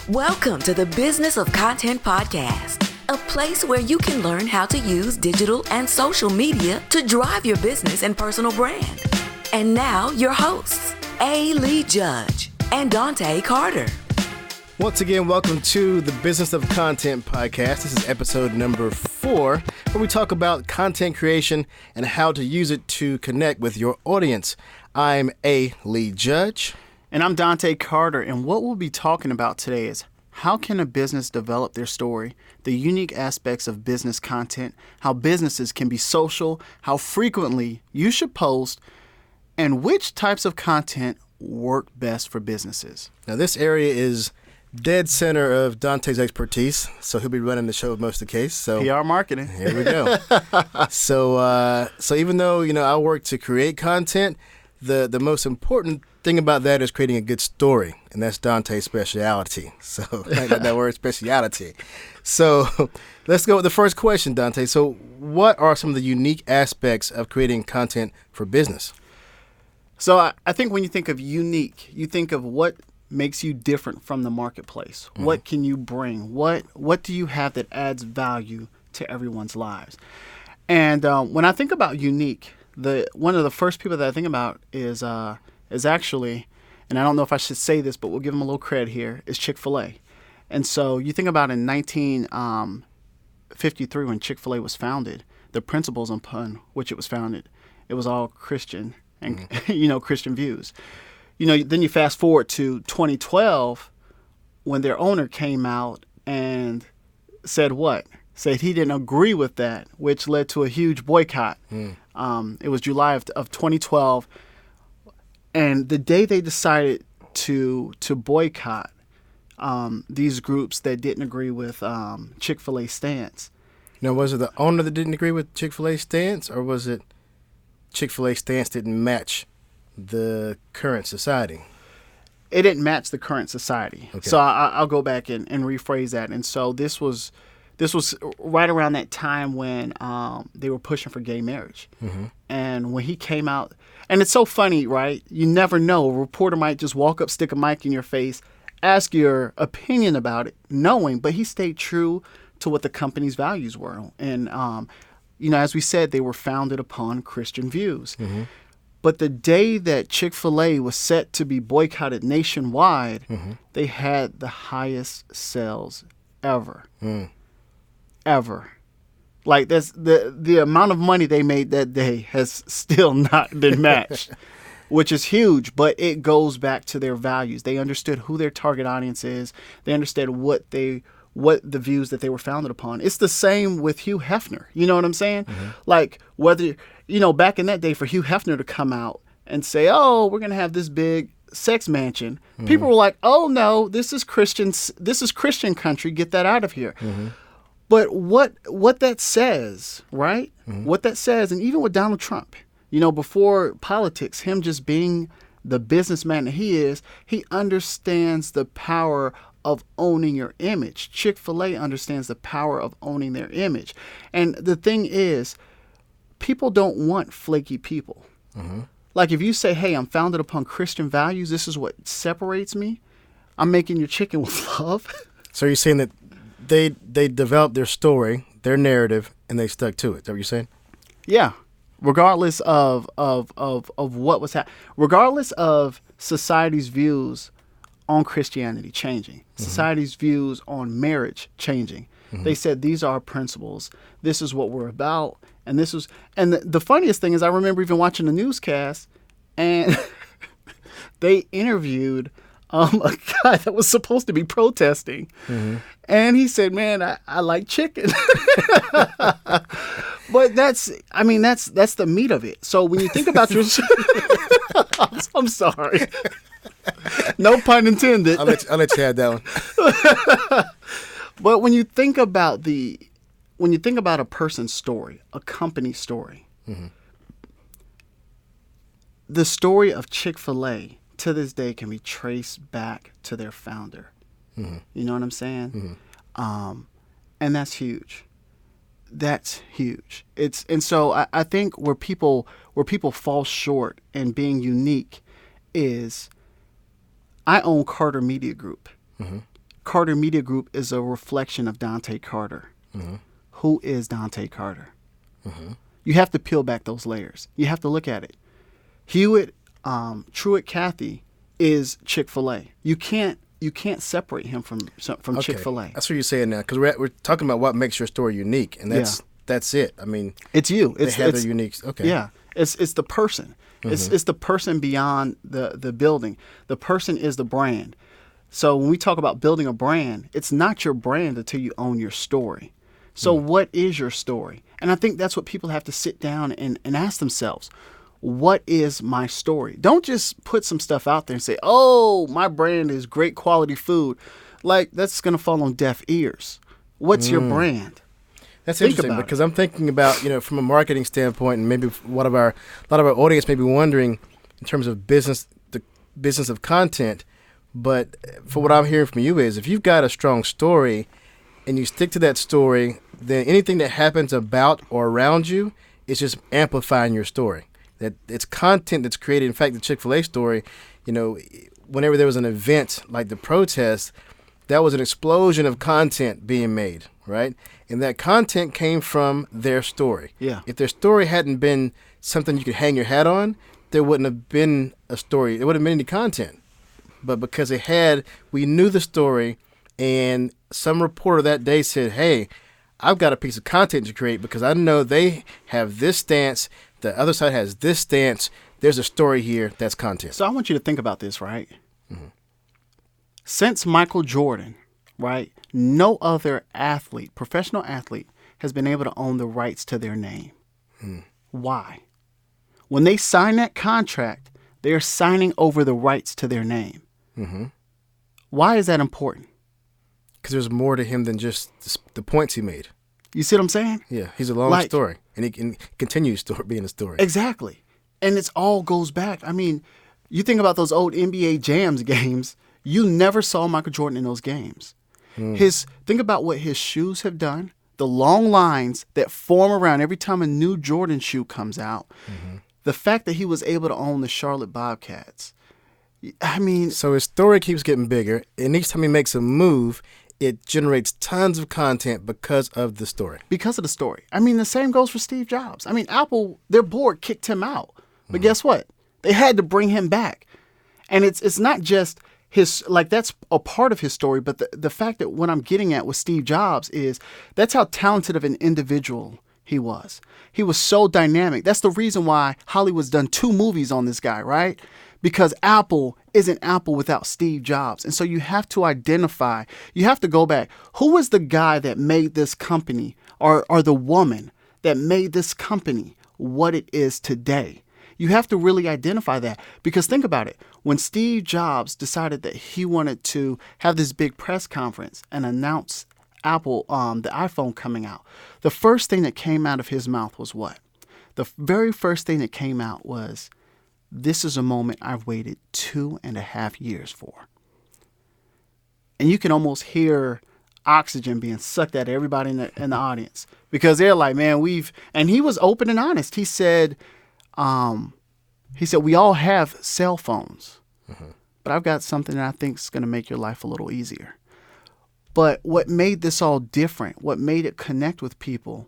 Welcome to the Business of Content Podcast, a place where you can learn how to use digital and social media to drive your business and personal brand. And now, your hosts, A. Lee Judge and Dante Carter. Once again, welcome to the Business of Content Podcast. This is episode number 4, where we talk about content creation and how to use it to connect with your audience. I'm A. Lee Judge. And I'm Dante Carter, and what we'll be talking about today is how can a business develop their story, the unique aspects of business content, how businesses can be social, how frequently you should post, and which types of content work best for businesses. Now, this area is dead center of Dante's expertise, so he'll be running the show most of the case. So PR marketing. Here we go. So even though, I work to create content, the most important thing about that is creating a good story, and that's Dante's specialty. So I like that word, specialty. So let's go with the first question, Dante. So what are some of the unique aspects of creating content for business? So I think when you think of unique, you think of what makes you different from the marketplace. Mm-hmm. What can you bring? What do you have that adds value to everyone's lives? And when I think about unique, one of the first people that I think about is actually, and I don't know if I should say this, but we'll give them a little credit here, is Chick-fil-A. And so you think about in 1953 when Chick-fil-A was founded, the principles upon which it was founded, it was all Christian and, Christian views. Then you fast forward to 2012 when their owner came out and said what? Said he didn't agree with that, which led to a huge boycott. It was July of 2012. And the day they decided to boycott these groups that didn't agree with Chick-fil-A stance. Now, was it the owner that didn't agree with Chick-fil-A stance, or was it Chick-fil-A stance didn't match the current society? It didn't match the current society. Okay. So I'll go back and rephrase that. And so this was right around that time when they were pushing for gay marriage. Mm-hmm. And when he came out, and it's so funny, right? You never know. A reporter might just walk up, stick a mic in your face, ask your opinion about it, knowing, but he stayed true to what the company's values were. And, as we said, they were founded upon Christian views. Mm-hmm. But the day that Chick-fil-A was set to be boycotted nationwide, mm-hmm. they had the highest sales ever. Ever. Like that's the amount of money they made that day has still not been matched, which is huge, but it goes back to their values. They understood who their target audience is. They understood what the views that they were founded upon. It's the same with Hugh Hefner. You know what I'm saying? Mm-hmm. Like whether, back in that day for Hugh Hefner to come out and say, oh, we're going to have this big sex mansion. Mm-hmm. People were like, oh no, this is Christian country. Get that out of here. Mm-hmm. But what that says, right? Mm-hmm. What that says, and even with Donald Trump, before politics, him just being the businessman that he is, he understands the power of owning your image. Chick-fil-A understands the power of owning their image. And the thing is, people don't want flaky people. Mm-hmm. Like if you say, hey, I'm founded upon Christian values, this is what separates me, I'm making your chicken with love. So you're saying that they developed their story, their narrative, and they stuck to it. Is that what you're saying? Yeah. Regardless of what was happening, regardless of society's views on Christianity changing, mm-hmm. society's views on marriage changing, mm-hmm. they said these are our principles. This is what we're about, and the funniest thing is I remember even watching the newscast, and they interviewed a guy that was supposed to be protesting, mm-hmm. and he said, "Man, I like chicken." But that's the meat of it. So when you think about your, I'm sorry, no pun intended. I'll let you have that one. But when you think about a person's story, a company's story, mm-hmm. the story of Chick-fil-A to this day can be traced back to their founder. Mm-hmm. You know what I'm saying? Mm-hmm. And that's huge. That's huge. So I think where people fall short in being unique is I own Carter Media Group. Mm-hmm. Carter Media Group is a reflection of Dante Carter. Mm-hmm. Who is Dante Carter? Mm-hmm. You have to peel back those layers. You have to look at it. Hewitt Truett Cathy is Chick-fil-A. You can't separate him from Okay. Chick-fil-A. That's what you're saying now, because we're talking about what makes your story unique, and that's it. I mean, it's you. They have their unique. Okay. Yeah, it's the person. Mm-hmm. It's the person beyond the building. The person is the brand. So when we talk about building a brand, it's not your brand until you own your story. So what is your story? And I think that's what people have to sit down and ask themselves. What is my story? Don't just put some stuff out there and say, oh, my brand is great quality food. Like, that's going to fall on deaf ears. What's your brand? That's interesting, because I'm thinking about, from a marketing standpoint, and maybe a lot of our audience may be wondering in terms of business, the business of content. But for what I'm hearing from you is, if you've got a strong story and you stick to that story, then anything that happens about or around you is just amplifying your story. That it's content that's created. In fact, the Chick-fil-A story, whenever there was an event like the protest, that was an explosion of content being made, right? And that content came from their story. Yeah. If their story hadn't been something you could hang your hat on, there wouldn't have been a story. There wouldn't have been any content. But because we knew the story, and some reporter that day said, hey, I've got a piece of content to create because I know they have this stance, the other side has this stance, there's a story here, that's content. So I want you to think about this, right? Mm-hmm. Since Michael Jordan, right, no other athlete, professional athlete, has been able to own the rights to their name. Why? When they sign that contract, they're signing over the rights to their name. Mm-hmm. Why is that important? Because there's more to him than just the points he made. You see what I'm saying? Yeah, he's a long story, and he can continue being a story. Exactly. And it all goes back. I mean, you think about those old NBA Jams games, you never saw Michael Jordan in those games. Think about what his shoes have done, the long lines that form around every time a new Jordan shoe comes out, the fact that he was able to own the Charlotte Bobcats. I mean... So his story keeps getting bigger, and each time he makes a move, it generates tons of content because of the story. Because of the story. I mean, the same goes for Steve Jobs. I mean, Apple, their board kicked him out. But guess what? They had to bring him back. And it's not just that's a part of his story, but the fact that what I'm getting at with Steve Jobs is that's how talented of an individual he was. He was so dynamic. That's the reason why Hollywood's done 2 movies on this guy, right? Because Apple isn't Apple without Steve Jobs. And so you have to identify, you have to go back. Who was the guy that made this company or the woman that made this company what it is today? You have to really identify that, because think about it. When Steve Jobs decided that he wanted to have this big press conference and announce Apple, the iPhone coming out, the first thing that came out of his mouth was what? The very first thing that came out was, this is a moment I've waited 2.5 years for. And you can almost hear oxygen being sucked out of everybody in the audience, because they're like, man, and he was open and honest. He said, we all have cell phones, but I've got something that I think is going to make your life a little easier. But what made this all different, what made it connect with people,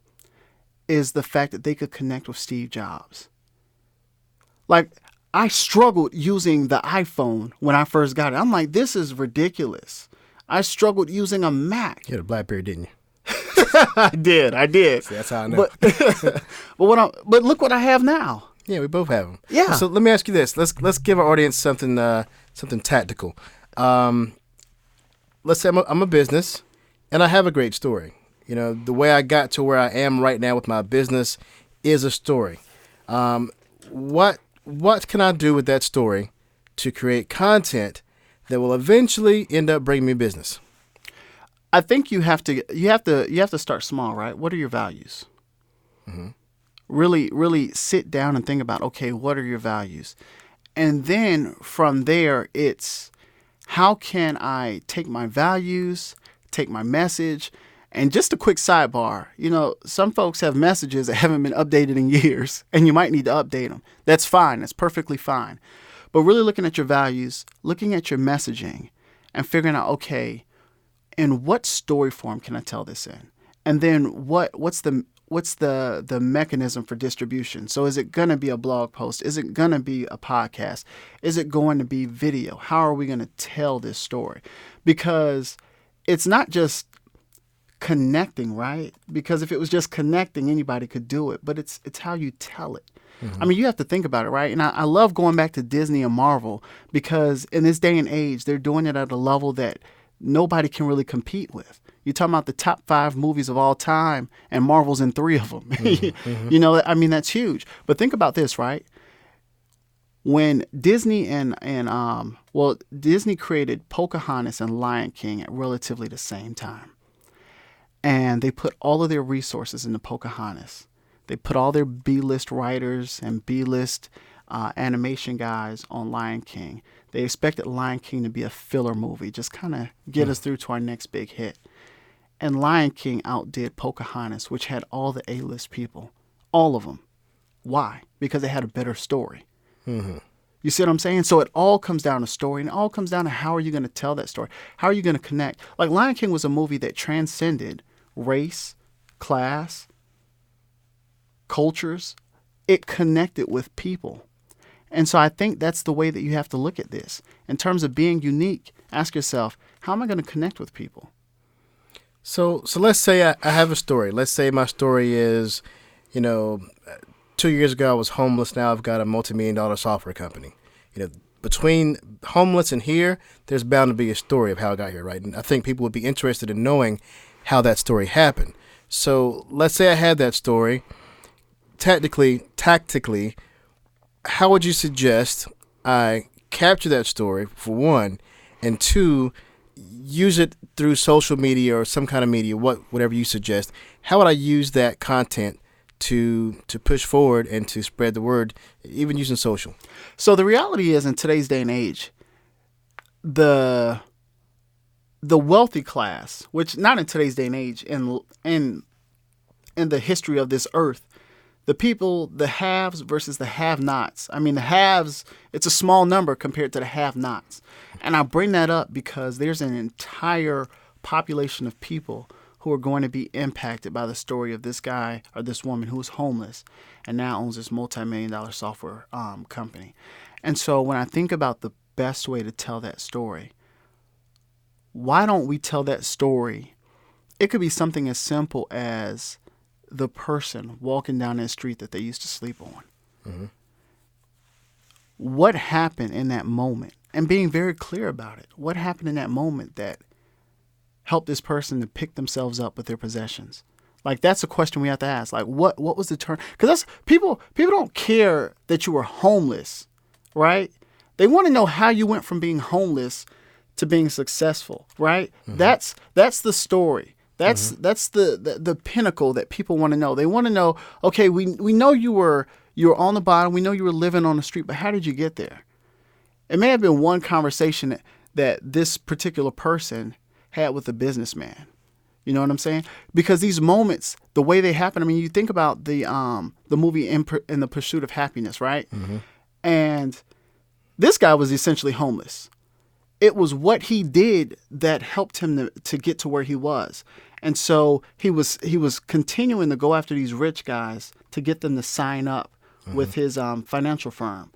is the fact that they could connect with Steve Jobs. Like, I struggled using the iPhone when I first got it. I'm like, this is ridiculous. I struggled using a Mac. You had a BlackBerry, didn't you? I did. See, that's how I know. But look what I have now. Yeah, we both have them. Yeah. So let me ask you this. Let's give our audience something tactical. Let's say I'm a business, and I have a great story. The way I got to where I am right now with my business is a story. What can I do with that story to create content that will eventually end up bringing me business? I think you have to start small, right? What are your values? Mm-hmm. Really sit down and think about, okay, what are your values? And then from there, it's how can I take my values, take my message, and just a quick sidebar, some folks have messages that haven't been updated in years, and you might need to update them. That's fine. That's perfectly fine. But really looking at your values, looking at your messaging, and figuring out, okay, in what story form can I tell this in? And then what's the mechanism for distribution? So is it going to be a blog post? Is it going to be a podcast? Is it going to be video? How are we going to tell this story? Because it's not just connecting, right? Because if it was just connecting, anybody could do it, but it's how you tell it. I mean, you have to think about it, right? And I love going back to Disney and Marvel because in this day and age, they're doing it at a level that nobody can really compete with. You're talking about the top 5 movies of all time, and Marvel's in 3 of them. You know, I mean, that's huge. But think about this, right? When Disney Disney created Pocahontas and Lion King at relatively the same time. And they put all of their resources into Pocahontas. They put all their B-list writers and B-list animation guys on Lion King. They expected Lion King to be a filler movie, just kind of get us through to our next big hit. And Lion King outdid Pocahontas, which had all the A-list people, all of them. Why? Because it had a better story. You see what I'm saying? So it all comes down to story, and it all comes down to how are you going to tell that story? How are you going to connect? Like Lion King was a movie that transcended race, class, cultures. It connected with people. And so I think that's the way that you have to look at this. In terms of being unique, ask yourself, how am I going to connect with people? So let's say I have a story. Let's say my story is, 2 years ago I was homeless. Now I've got a multi-million-dollar software company. Between homeless and here, there's bound to be a story of how I got here, right? And I think people would be interested in knowing how that story happened. So let's say I had that story. Tactically, how would you suggest I capture that story, for one, and two, use it through social media or some kind of media, whatever you suggest? How would I use that content to push forward and to spread the word, even using social? So the reality is, in today's day and age, the wealthy class, which not in today's day and age, in the history of this earth, the people, the haves versus the have-nots. I mean, the haves, it's a small number compared to the have-nots. And I bring that up because there's an entire population of people who are going to be impacted by the story of this guy or this woman who is homeless and now owns this multi-million-dollar software company. And so when I think about the best way to tell that story, why don't we tell that story? It could be something as simple as the person walking down that street that they used to sleep on. What happened in that moment? And being very clear about it. What happened in that moment that helped this person to pick themselves up with their possessions? Like, that's a question we have to ask. Like, what was the turn? Because that's people don't care that you were homeless, right? They want to know how you went from being homeless to being successful, right? That's the story. That's the pinnacle that people want to know. They want to know, okay, we know you were on the bottom. We know you were living on the street, but how did you get there? It may have been one conversation that this particular person had with a businessman. You know what I'm saying? Because these moments, the way they happen, I mean, you think about the movie In the Pursuit of Happiness, right? And this guy was essentially homeless. It was what he did that helped him to get to where he was. And so he was continuing to go after these rich guys to get them to sign up with his financial firm.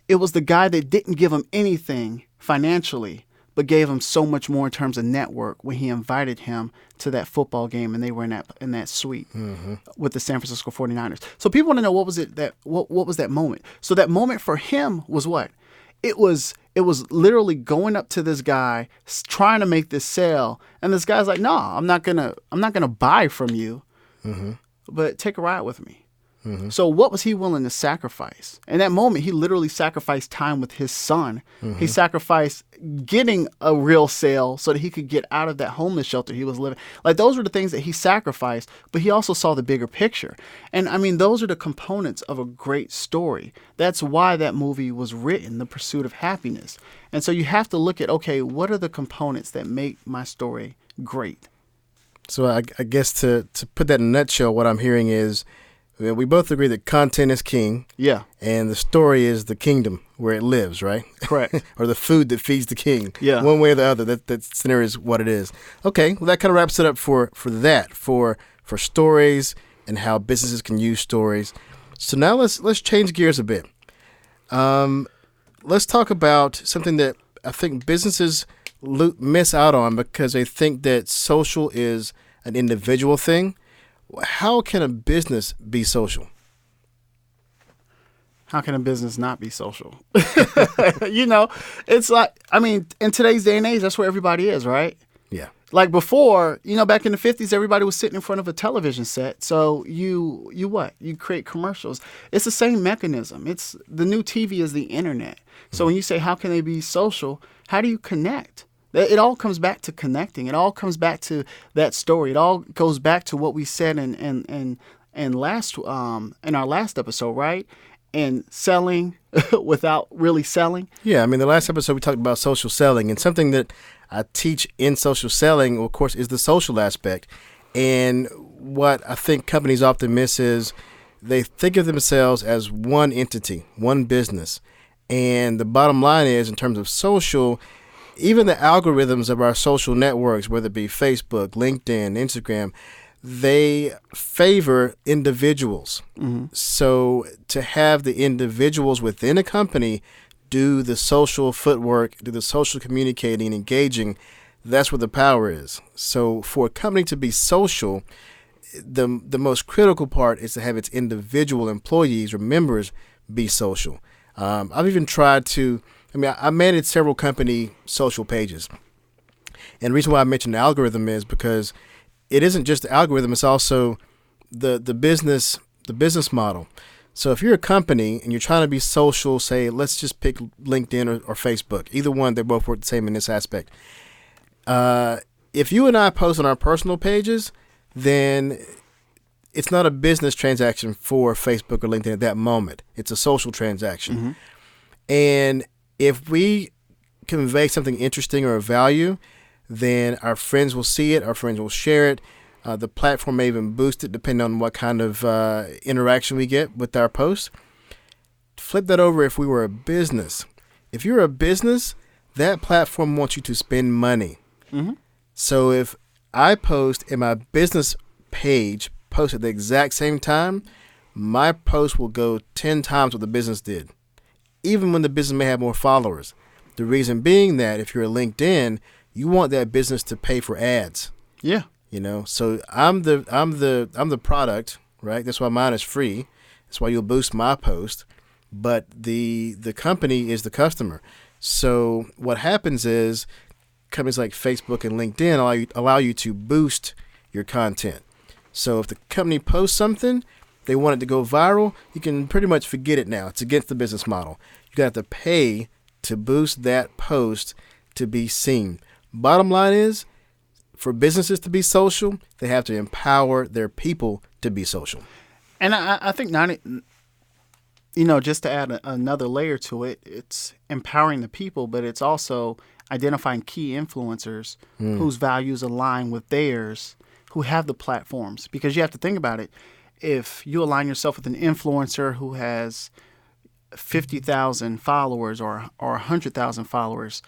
It was the guy that didn't give him anything financially, but gave him so much more in terms of network when he invited him to that football game and they were in that suite with the San Francisco 49ers. So people want to know what was that moment. So that moment for him was what? It was literally going up to this guy, trying to make this sale, and this guy's like, "No, I'm not gonna buy from you, but take a ride with me." So what was he willing to sacrifice? In that moment, he literally sacrificed time with his son. He sacrificed getting a real sale so that he could get out of that homeless shelter he was living. Like, those were the things that he sacrificed, but he also saw the bigger picture. And I mean, those are the components of a great story. That's why that movie was written, The Pursuit of Happiness. And so you have to look at, okay, what are the components that make my story great? So I guess to put that in a nutshell, what I'm hearing is we both agree that content is king. Yeah. And the story is the kingdom where it lives, right? Correct. Or the food that feeds the king. Yeah. One way or the other. That scenario is what it is. Okay, well, that kind of wraps it up for stories and how businesses can use stories. So now let's change gears a bit. Let's talk about something that I think businesses miss out on because they think that social is an individual thing. How can a business be social? How can a business not be social? It's like, in today's day and age, that's where everybody is, right? Yeah. Like before, back in the 50s, everybody was sitting in front of a television set. So you create commercials. It's the same mechanism. It's the new TV is the internet. So when you say, how can they be social? How do you connect? It all comes back to connecting. It all comes back to that story. It all goes back to what we said in our last episode, right? And selling without really selling. Yeah, the last episode we talked about social selling, and something that I teach in social selling, of course, is the social aspect. And what I think companies often miss is they think of themselves as one entity, one business. And the bottom line is, in terms of social, even the algorithms of our social networks, whether it be Facebook, LinkedIn, Instagram, they favor individuals. Mm-hmm. So to have the individuals within a company do the social footwork, do the social communicating, engaging, that's where the power is. So for a company to be social, the most critical part is to have its individual employees or members be social. I've even tried to, I manage several company social pages. And the reason why I mentioned the algorithm is because it isn't just the algorithm, it's also the business model. So if you're a company and you're trying to be social, say, let's just pick LinkedIn or Facebook. Either one, they both work the same in this aspect. If you and I post on our personal pages, then it's not a business transaction for Facebook or LinkedIn at that moment. It's a social transaction. Mm-hmm. And if we convey something interesting or a value, then our friends will see it, our friends will share it. The platform may even boost it depending on what kind of interaction we get with our post. Flip that over if we were a business. If you're a business, that platform wants you to spend money. Mm-hmm. So if I post in my business page, post at the exact same time, my post will go 10 times what the business did, even when the business may have more followers. The reason being that if you're a LinkedIn, you want that business to pay for ads. Yeah. So I'm the product, right? That's why mine is free. That's why you'll boost my post. But the company is the customer. So what happens is companies like Facebook and LinkedIn allow you to boost your content. So if the company posts something, they want it to go viral, you can pretty much forget it now. It's against the business model. You got to pay to boost that post to be seen. Bottom line is, for businesses to be social, they have to empower their people to be social. And I think just to add another layer to it, it's empowering the people, but it's also identifying key influencers whose values align with theirs, who have the platforms. Because you have to think about it. If you align yourself with an influencer who has 50,000 followers or 100,000 followers,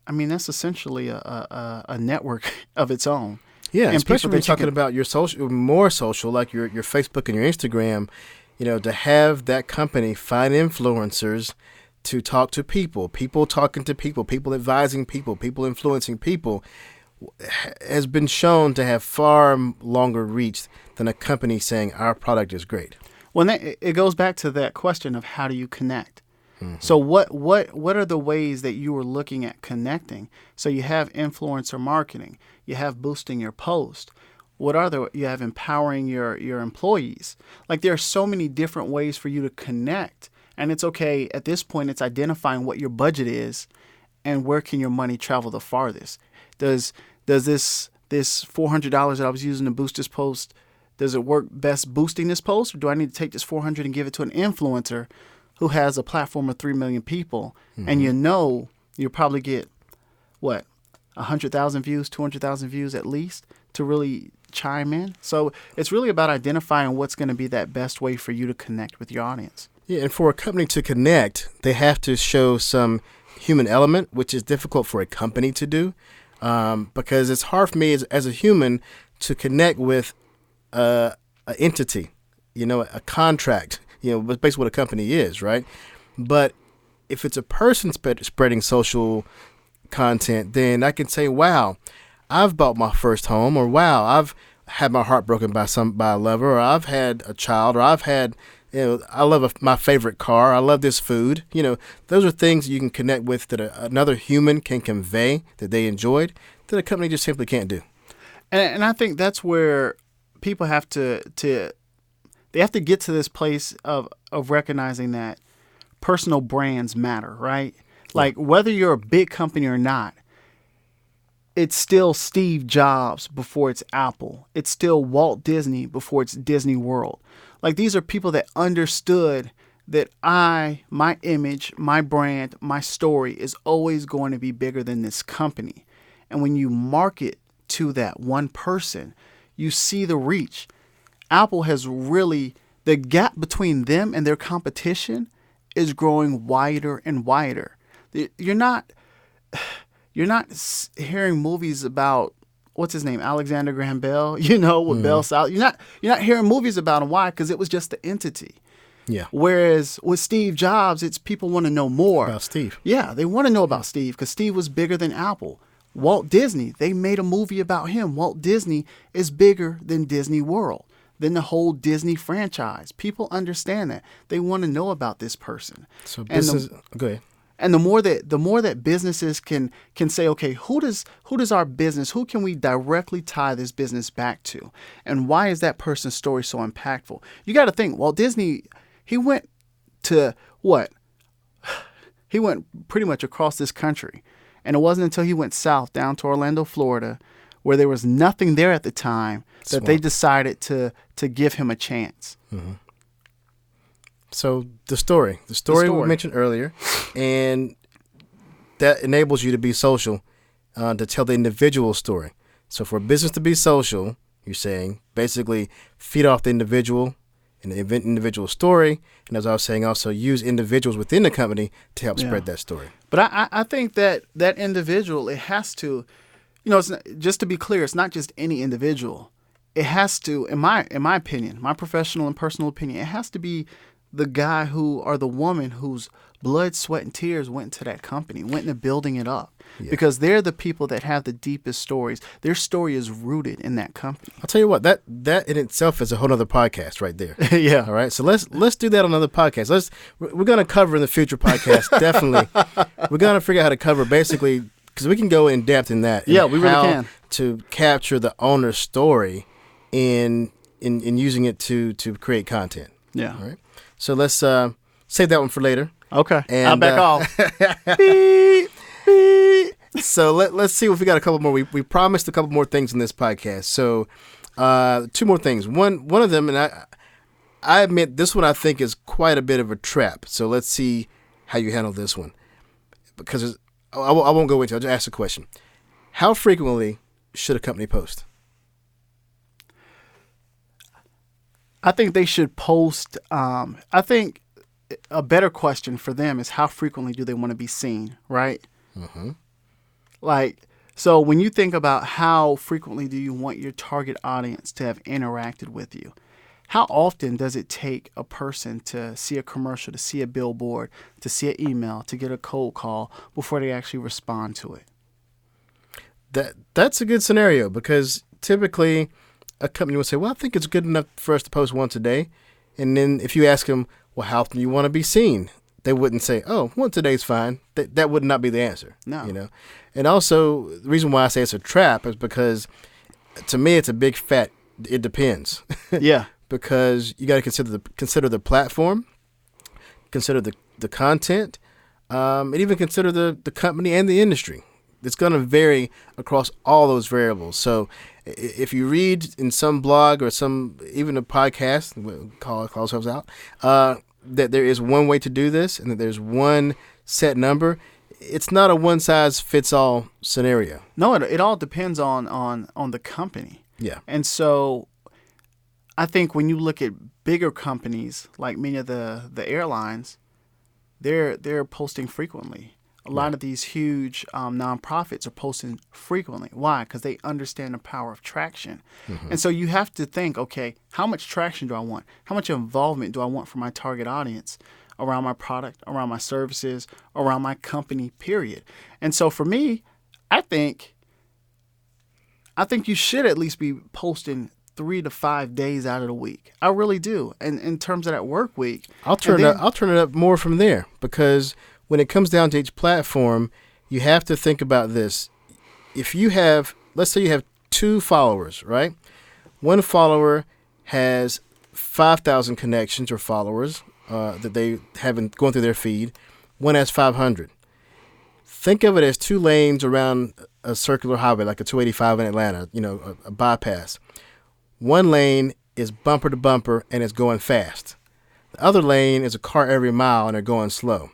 that's essentially a network of its own. Yeah, and especially when you're talking about your social, more social, like your Facebook and your Instagram, to have that company find influencers to talk to people talking to people advising people influencing people, has been shown to have far longer reach than a company saying our product is great. Well, it goes back to that question of how do you connect? Mm-hmm. So what are the ways that you are looking at connecting? So you have influencer marketing, you have boosting your post. You have empowering your employees. Like there are so many different ways for you to connect. And it's okay, at this point, it's identifying what your budget is and where can your money travel the farthest. Does this $400 that I was using to boost this post, does it work best boosting this post? Or do I need to take this $400 and give it to an influencer who has a platform of 3 million people? Mm-hmm. And you'll probably get, 100,000 views, 200,000 views at least to really chime in. So it's really about identifying what's going to be that best way for you to connect with your audience. Yeah, and for a company to connect, they have to show some human element, which is difficult for a company to do, because it's hard for me as a human to connect with an entity, a contract, basically what a company is, right? But if it's a person spreading social content, then I can say, wow, I've bought my first home, or wow, I've had my heart broken by a lover, or I've had a child, or I've had, I love my favorite car, I love this food. Those are things you can connect with that another human can convey that they enjoyed that a company just simply can't do. And I think that's where people have to they have to get to this place of recognizing that personal brands matter, right? Like whether you're a big company or not, it's still Steve Jobs before it's Apple. It's still Walt Disney before it's Disney World. Like these are people that understood that my image, my brand, my story is always going to be bigger than this company. And when you market to that one person, you see the reach. Apple has really, the gap between them and their competition is growing wider and wider. You're not hearing movies about, what's his name, Alexander Graham Bell, with Bell South. You're not hearing movies about him. Why? Because it was just the entity. Yeah. Whereas with Steve Jobs, it's people want to know more about Steve. Yeah, they want to know about Steve because Steve was bigger than Apple. Walt Disney, they made a movie about him. Walt Disney is bigger than Disney World, than the whole Disney franchise. People understand that. They want to know about this person. So business, go ahead. And the more that businesses can say, okay, who does our business, who can we directly tie this business back to? And why is that person's story so impactful? You got to think, Walt Disney, he went to what? He went pretty much across this country. And it wasn't until he went south down to Orlando, Florida, where there was nothing there at the time that they decided to give him a chance. Mm-hmm. So the story we mentioned earlier, and that enables you to be social, to tell the individual story. So for a business to be social, you're saying basically feed off the individual and the individual story. And as I was saying, also use individuals within the company to help spread that story. But I think that individual, it has to, it's not, just to be clear, it's not just any individual. It has to, in my opinion, my professional and personal opinion, it has to be the guy or the woman whose blood, sweat, and tears went into that company, went into building it up. Yeah. Because they're the people that have the deepest stories. Their story is rooted in that company. I'll tell you what, that in itself is a whole other podcast right there. Yeah. All right. So let's do that on another podcast. We're going to cover in the future podcast, definitely. We're going to figure out how to cover basically, because we can go in depth in that. Yeah, we really can. To capture the owner's story in using it to create content. Yeah. All right. So let's save that one for later. Okay. And, I'll back off. Beep, beep. So let's see if we got a couple more. We promised a couple more things in this podcast. So 2 more things. One of them, and I admit this one I think is quite a bit of a trap. So let's see how you handle this one. Because I won't go into it. I'll just ask a question. How frequently should a company post? I think they should post. I think a better question for them is how frequently do they want to be seen, right? Mm-hmm. So when you think about how frequently do you want your target audience to have interacted with you, how often does it take a person to see a commercial, to see a billboard, to see an email, to get a cold call before they actually respond to it? That's a good scenario because typically a company will say, well, I think it's good enough for us to post once a day. And then if you ask them, well, how often do you want to be seen? They wouldn't say, oh, once a day is fine. That would not be the answer. No. And also, the reason why I say it's a trap is because, to me, it's a big fat, it depends. Yeah. Because you got to consider the platform, consider the content, and even consider the company and the industry. It's going to vary across all those variables. So if you read in some blog or even a podcast, we'll call ourselves out, that there is one way to do this and that there's one set number, it's not a one-size-fits-all scenario. No, it all depends on the company. Yeah. And so I think when you look at bigger companies like many of the airlines, they're posting frequently. A lot of these huge nonprofits are posting frequently. Why? Because they understand the power of traction. And so you have to think, okay, how much traction do I want? How much involvement do I want from my target audience around my product, around my services, around my company, period? And so for me, I think you should at least be posting 3 to 5 days out of the week. I really do. And in terms of that work week, I'll turn it up more from there, because when it comes down to each platform, you have to think about this. If you have, let's say you have 2 followers, right? One follower has 5,000 connections or followers that they haven't going through their feed. One has 500. Think of it as 2 lanes around a circular highway, like a 285 in Atlanta, a bypass. One lane is bumper to bumper and it's going fast. The other lane is a car every mile and they're going slow.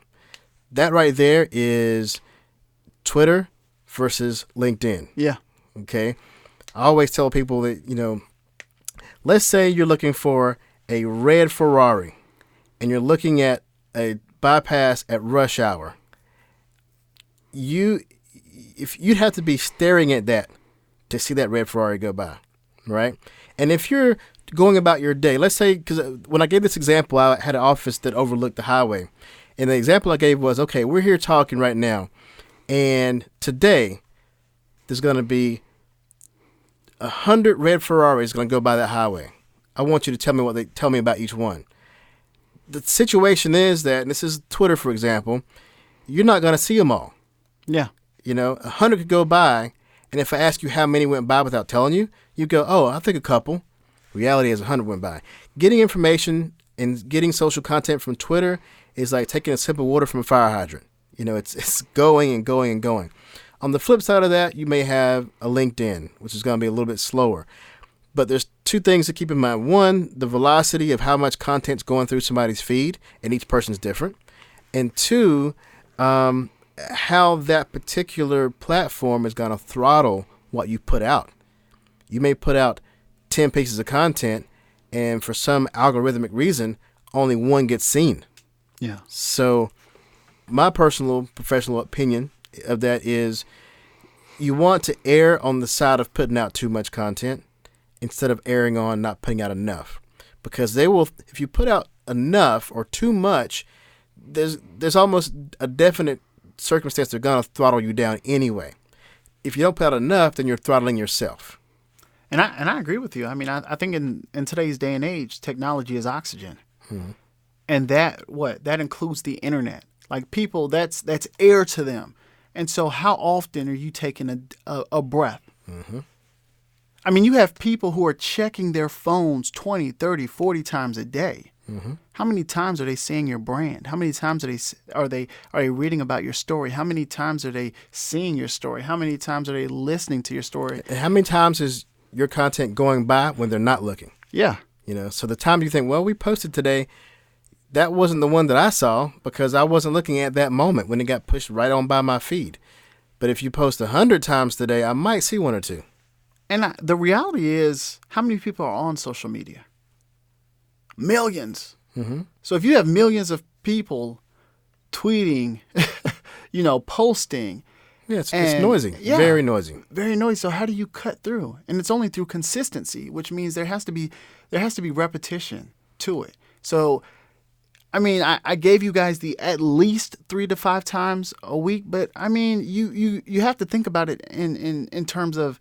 That right there is Twitter versus LinkedIn. Yeah. Okay. I always tell people that, let's say you're looking for a red Ferrari and you're looking at a bypass at rush hour. If you'd have to be staring at that to see that red Ferrari go by, right? And if you're going about your day, let's say, because when I gave this example, I had an office that overlooked the highway. And the example I gave was, okay, we're here talking right now, and today there's going to be 100 red Ferraris going to go by that highway. I want you to tell me about each one. The situation is that, and this is Twitter, for example, you're not going to see them all. Yeah. 100 could go by, and if I ask you how many went by without telling you, you go, oh, I think a couple. Reality is 100 went by. Getting information and getting social content from Twitter is like taking a sip of water from a fire hydrant. It's going and going and going. On the flip side of that, you may have a LinkedIn, which is going to be a little bit slower. But there's 2 things to keep in mind. One, the velocity of how much content's going through somebody's feed, and each person's different. And 2, how that particular platform is going to throttle what you put out. You may put out 10 pieces of content, and for some algorithmic reason, only 1 gets seen. Yeah. So my personal professional opinion of that is you want to err on the side of putting out too much content instead of erring on not putting out enough. Because if you put out enough or too much, there's almost a definite circumstance they're going to throttle you down anyway. If you don't put out enough, then you're throttling yourself. And I agree with you. I mean, I think in today's day and age, technology is oxygen. Mm-hmm. And that includes the internet. Like people, that's air to them. And so how often are you taking a breath? Mm-hmm. I mean, you have people who are checking their phones 20, 30, 40 times a day. Mm-hmm. How many times are they seeing your brand? How many times are they reading about your story? How many times are they seeing your story? How many times are they listening to your story? And how many times is your content going by when they're not looking? Yeah. So the time you think, well, we posted today, that wasn't the one that I saw because I wasn't looking at that moment when it got pushed right on by my feed. But if you post 100 times today, I might see 1 or 2. And the reality is, how many people are on social media? Millions. Mm-hmm. So if you have millions of people tweeting, posting. Yeah, it's noisy. Yeah, very noisy. Very noisy. So how do you cut through? And it's only through consistency, which means there has to be repetition to it. So, I mean, I gave you guys the at least 3 to 5 times a week, but I mean, you have to think about it in terms of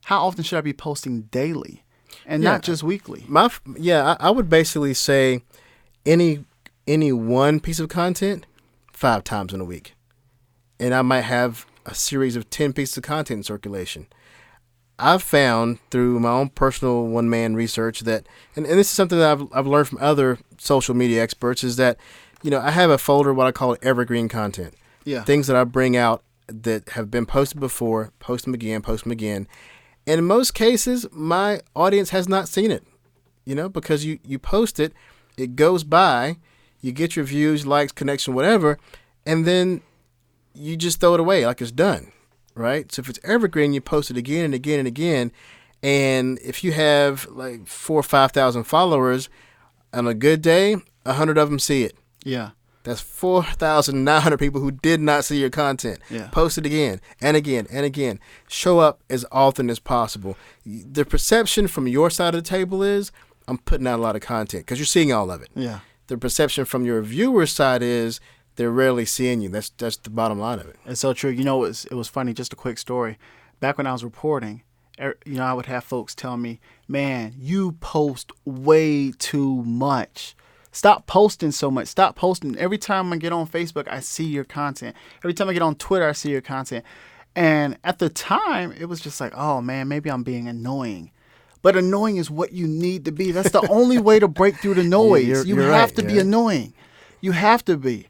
how often should I be posting daily and not just weekly. I would basically say any one piece of content 5 times in a week, and I might have a series of 10 pieces of content in circulation. I've found through my own personal one-man research that, and this is something that I've learned from other social media experts, is that, I have a folder, what I call evergreen content. Yeah. Things that I bring out that have been posted before, post them again. And in most cases, my audience has not seen it, because you post it, it goes by, you get your views, likes, connection, whatever, and then you just throw it away like it's done. Right? So if it's evergreen, you post it again and again and again, And if you have like 4,000 or 5,000 followers, on a good day, 100 of them see it. Yeah. That's 4,900 people who did not see your content. Yeah. Post it again and again and again. Show up as often as possible. The perception from your side of the table is, I'm putting out a lot of content because you're seeing all of it. Yeah. The perception from your viewer's side is they're rarely seeing you. That's the bottom line of it. It's so true. You know, it was funny. Just a quick story. Back when I was reporting, you know, I would have folks tell me, man, you post way too much. Stop posting so much. Stop posting. Every time I get on Facebook, I see your content. Every time I get on Twitter, I see your content. And at the time, it was just like, oh, man, maybe I'm being annoying. But annoying is what you need to be. That's the only way to break through the noise. You have right, to be annoying. You have to be.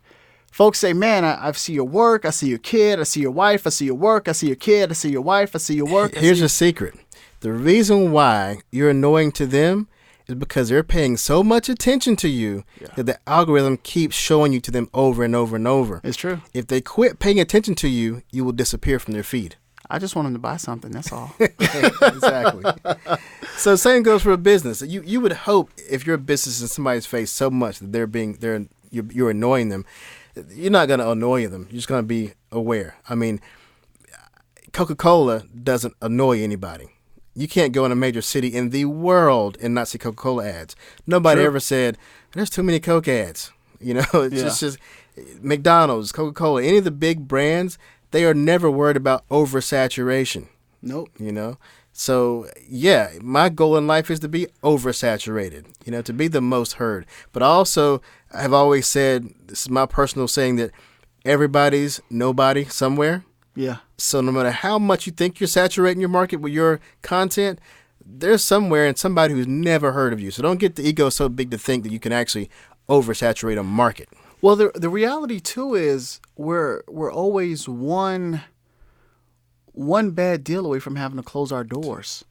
Folks say, man, I see your work. I see your kid. I see your wife. I see your work. I see your kid. I see your wife. I see your work. Here's a secret. The reason why you're annoying to them is because they're paying so much attention to you that the algorithm keeps showing you to them over and over and over. It's true. If they quit paying attention to you, you will disappear from their feed. I just want them to buy something. That's all. Exactly. So same goes for a business. You would hope if your business is in somebody's face so much that you're annoying them, you're not going to annoy them. You're just going to be aware. I mean, Coca-Cola doesn't annoy anybody. You can't go in a major city in the world and not see Coca-Cola ads. Nobody ever said, there's too many Coke ads. You know, it's just McDonald's, Coca-Cola, any of the big brands, they are never worried about oversaturation. Nope. You know? So, yeah, my goal in life is to be oversaturated, you know, to be the most heard. But also, I've always said, this is my personal saying, that everybody's nobody somewhere. Yeah. So no matter how much you think you're saturating your market with your content, there's somewhere and somebody who's never heard of you. So don't get the ego so big to think that you can actually oversaturate a market. Well, the reality too is we're always one bad deal away from having to close our doors.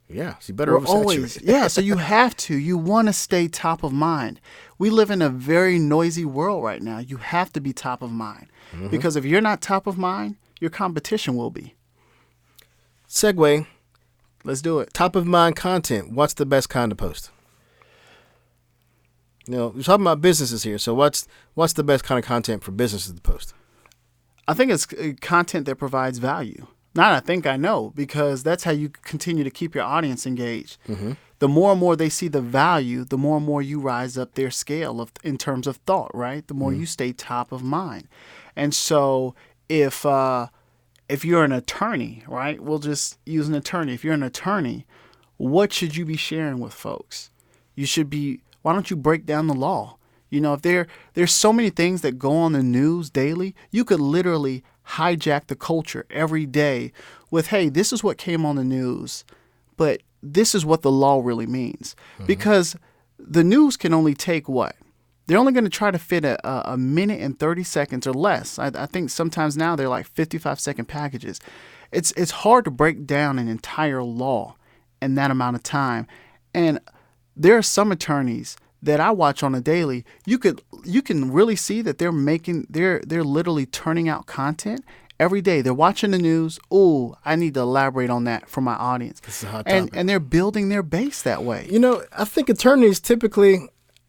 Yeah, so you better oversaturate. So you have to. You want to stay top of mind. We live in a very noisy world right now. You have to be top of mind. Mm-hmm. Because if you're not top of mind, your competition will be. Segue. Let's do it. Top of mind content. What's the best kind of post? You know, we're talking about businesses here. So what's the best kind of content for businesses to post? I think it's content that provides value. Not I think I know, because that's how you continue to keep your audience engaged. Mm-hmm. The more and more they see the value, the more and more you rise up their scale in terms of thought, right? The more you stay top of mind. And so if you're an attorney, right? We'll just use an attorney. If you're an attorney, what should you be sharing with folks? Why don't you break down the law? You know, if there's so many things that go on the news daily, you could literally hijack the culture every day with, hey, this is what came on the news, but this is what the law really means. Mm-hmm. Because the news can only take what? They're only going to try to fit a minute and 30 seconds or less. I think sometimes now they're like 55-second packages. It's hard to break down an entire law in that amount of time. And there are some attorneys that I watch on a daily. You can really see that they're literally turning out content every day. They're watching the news. Oh, I need to elaborate on that for my audience. This is a hot topic. And they're building their base that way. You know, I think attorneys typically,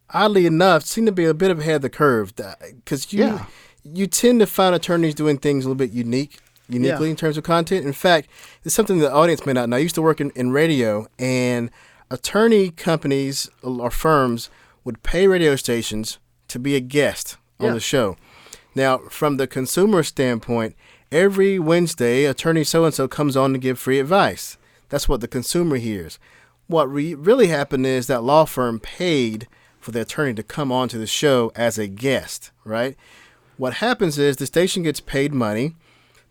oddly enough, seem to be a bit ahead of the curve, because you tend to find attorneys doing things a little bit uniquely in terms of content. In fact, it's something the audience may not know. I used to work in radio, and attorney companies or firms would pay radio stations to be a guest on the show. Now, from the consumer standpoint, every Wednesday, attorney so-and-so comes on to give free advice. That's what the consumer hears. What really happened is that law firm paid for the attorney to come on to the show as a guest, right? What happens is the station gets paid money.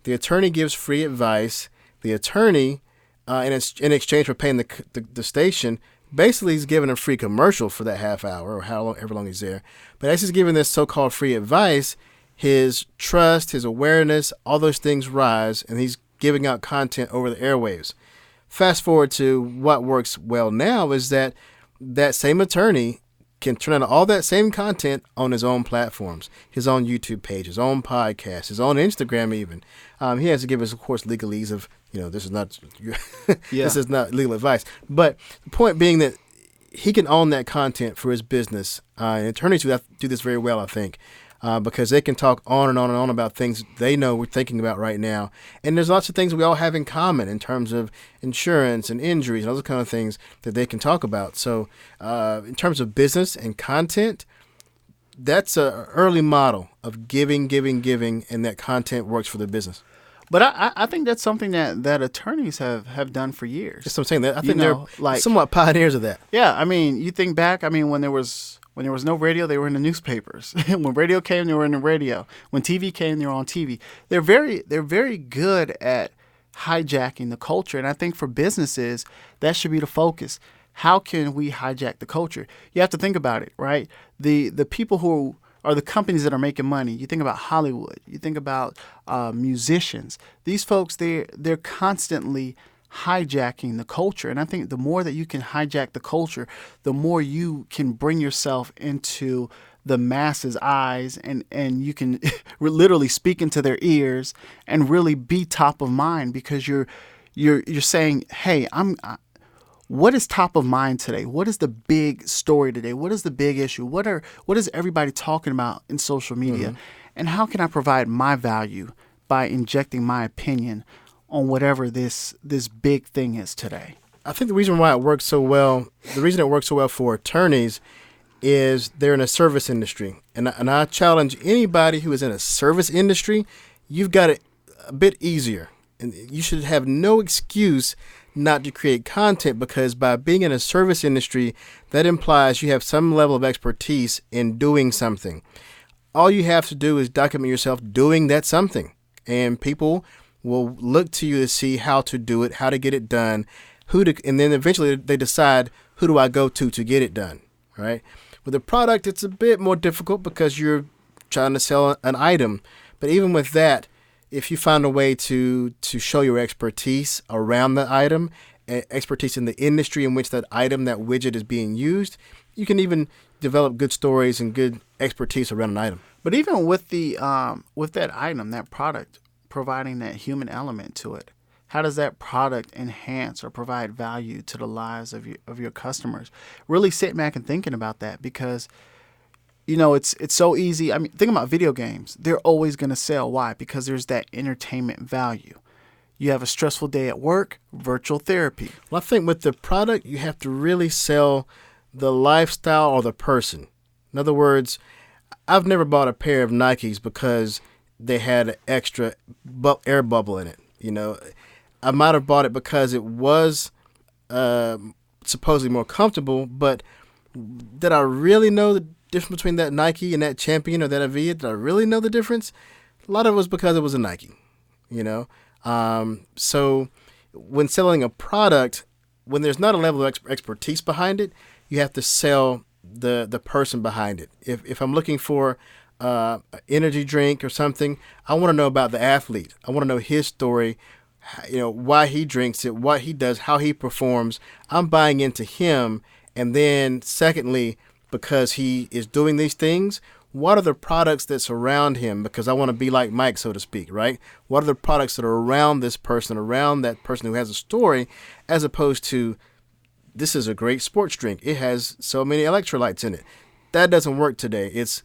The attorney gives free advice. The attorney, in exchange for paying the station, basically he's giving a free commercial for that half hour or however long he's there. But as he's giving this so-called free advice, his trust, his awareness, all those things rise, and he's giving out content over the airwaves. Fast forward to what works well now is that same attorney can turn on all that same content on his own platforms, his own YouTube page, his own podcast, his own Instagram even. He has to give us, of course, legalese of, this is not this is not legal advice. But the point being that he can own that content for his business. And attorneys do this very well, I think, because they can talk on and on and on about things they know we're thinking about right now. And there's lots of things we all have in common in terms of insurance and injuries and other kind of things that they can talk about. So in terms of business and content, that's an early model of giving, and that content works for the business. But I think that's something that attorneys have done for years. That's what I'm saying. I think they're somewhat pioneers of that. Yeah, I mean, you think back. I mean, when there was no radio, they were in the newspapers. When radio came, they were in the radio. When TV came, they were on TV. They're very good at hijacking the culture, and I think for businesses, that should be the focus. How can we hijack the culture? You have to think about it, right? The people who are the companies that are making money. You think about Hollywood. You think about musicians. These folks, they're constantly hijacking the culture. And I think the more that you can hijack the culture, the more you can bring yourself into the masses' eyes and you can literally speak into their ears and really be top of mind, because you're saying, hey, what is top of mind today? What is the big story today? What is the big issue? What is everybody talking about in social media? Mm-hmm. And how can I provide my value by injecting my opinion on whatever this big thing is today? I think the reason it works so well for attorneys is they're in a service industry. And I challenge anybody who is in a service industry, you've got it a bit easier. And you should have no excuse not to create content, because by being in a service industry, that implies you have some level of expertise in doing something. All you have to do is document yourself doing that something, and people will look to you to see how to do it, how to get it done, and then eventually they decide, who do I go to get it done, right? With a product, it's a bit more difficult because you're trying to sell an item. But even with that, if you find a way to show your expertise around the item, expertise in the industry in which that item, that widget is being used, you can even develop good stories and good expertise around an item. But even with with that item, that product, providing that human element to it, how does that product enhance or provide value to the lives of your customers? Really sitting back and thinking about that, because it's so easy. I mean, think about video games. They're always going to sell. Why? Because there's that entertainment value. You have a stressful day at work, virtual therapy. Well, I think with the product, you have to really sell the lifestyle or the person. In other words, I've never bought a pair of Nikes because they had an extra air bubble in it. I might have bought it because it was supposedly more comfortable, but did I really know the difference between that Nike and that Champion or that Avia? Did I really know the difference? A lot of it was because it was a Nike, So when selling a product, when there's not a level of expertise behind it, you have to sell the person behind it. If I'm looking for an energy drink or something, I want to know about the athlete. I want to know his story, why he drinks it, what he does, how he performs. I'm buying into him. And then secondly, because he is doing these things, what are the products that surround him? Because I want to be like Mike, so to speak, right? What are the products that are around this person, around that person who has a story, as opposed to, this is a great sports drink. It has so many electrolytes in it. That doesn't work today. It's,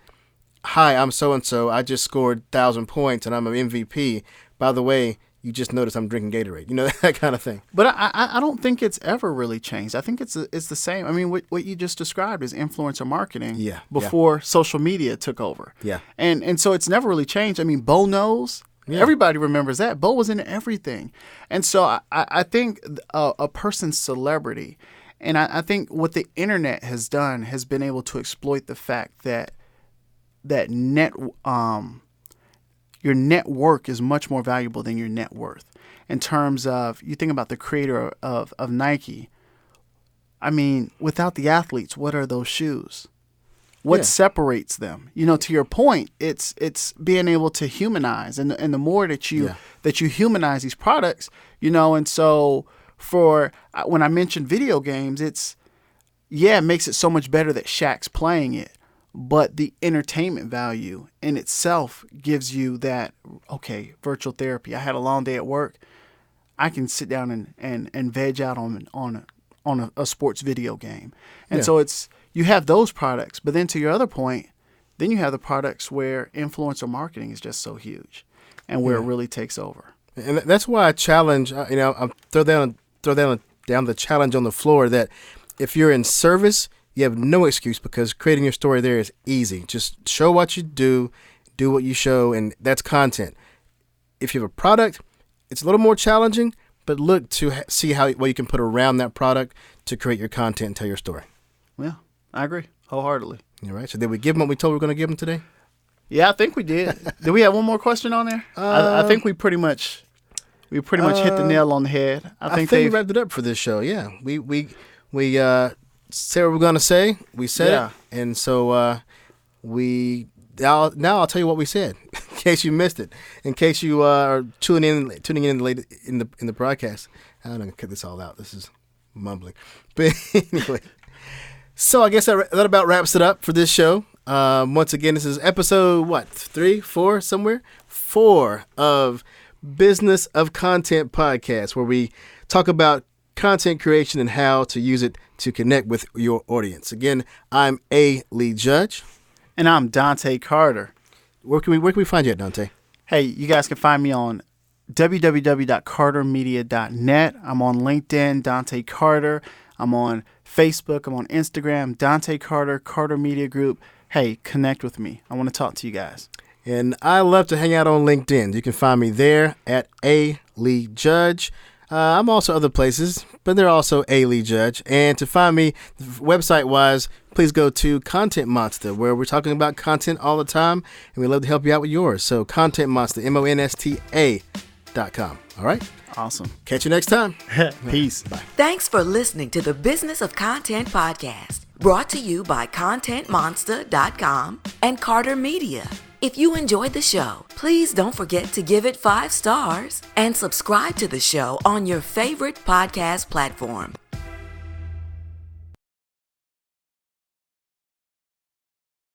hi, I'm so-and-so. I just scored 1,000 points and I'm an MVP. By the way, you just noticed I'm drinking Gatorade, that kind of thing. But I don't think it's ever really changed. I think it's the same. I mean, what you just described is influencer marketing before social media took over. Yeah. And so it's never really changed. I mean, Bo knows. Yeah. Everybody remembers that. Bo was in everything. And so I think a person's celebrity, and I think what the internet has done has been able to exploit the fact that your network is much more valuable than your net worth. In terms of, you think about the creator of Nike. I mean, without the athletes, what are those shoes? What separates them? To your point, it's being able to humanize, and the more that you humanize these products, and so when I mentioned video games, yeah, it makes it so much better that Shaq's playing it, but the entertainment value in itself gives you that, okay, virtual therapy. I had a long day at work. I can sit down and veg out on a sports video game. And so you have those products, but then to your other point, then you have the products where influencer marketing is just so huge and where it really takes over. And that's why I challenge, I throw down the challenge on the floor that if you're in service, you have no excuse because creating your story there is easy. Just show what you do what you show, and that's content. If you have a product, it's a little more challenging, but look to see what you can put around that product to create your content and tell your story. Yeah, I agree wholeheartedly. All right. So did we give them what we told we were going to give them today? Yeah, I think we did. Did we have one more question on there? I think we pretty much hit the nail on the head. I think we wrapped it up for this show. Yeah, we said what we're going to say. We said it, and so now I'll tell you what we said in case you missed it. In case you are tuning in late in the broadcast. I'm gonna cut this all out. This is mumbling, but anyway. So I guess that about wraps it up for this show. Once again, this is episode 3, 4 somewhere 4 of Business of Content podcast, where we talk about content creation and how to use it to connect with your audience. Again, I'm A. Lee Judge. And I'm Dante Carter. Where can we find you at, Dante? Hey, you guys can find me on www.cartermedia.net. I'm on LinkedIn, Dante Carter. I'm on Facebook. I'm on Instagram, Dante Carter, Carter Media Group. Hey, connect with me. I want to talk to you guys. And I love to hang out on LinkedIn. You can find me there at A. Lee Judge. I'm also other places, but they're also A. Lee Judge. And to find me website-wise, please go to Content Monster, where we're talking about content all the time, and we'd love to help you out with yours. So Content Monster, monsta.com. All right? Awesome. Catch you next time. Peace. Bye. Thanks for listening to the Business of Content podcast, brought to you by ContentMonster.com and Carter Media. If you enjoyed the show, please don't forget to give it 5 stars and subscribe to the show on your favorite podcast platform.